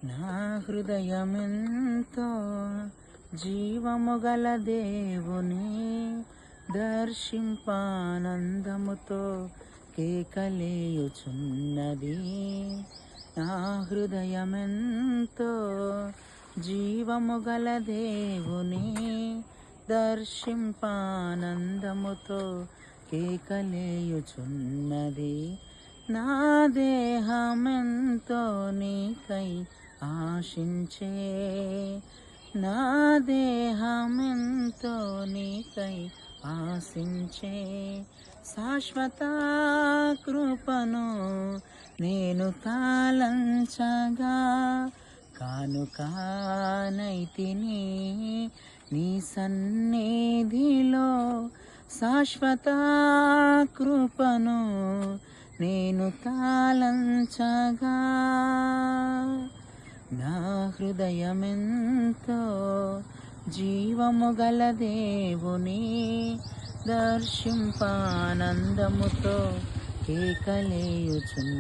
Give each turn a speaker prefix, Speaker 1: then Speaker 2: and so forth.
Speaker 1: నా హృదయమెంతో జీవము గల దేవుని దర్శింపానందముతో కేకలేయుచున్నది. నా హృదయమెంతో జీవము గల దేవుని దర్శింపానందముతో కేకలేయుచున్నది. నా దేహమెంతో నీకై ఆశించే, నా దేహమెంతో నీకై ఆశించే శాశ్వత కృపను నేను తాళంచగా కానుకానైతిని నీ సన్నిధిలో. శాశ్వత కృపను నేను తాళంచగా నా హృదయమెంతో జీవము గల దేవుని దర్శింపానందముతో కేకలేయుచున్నది.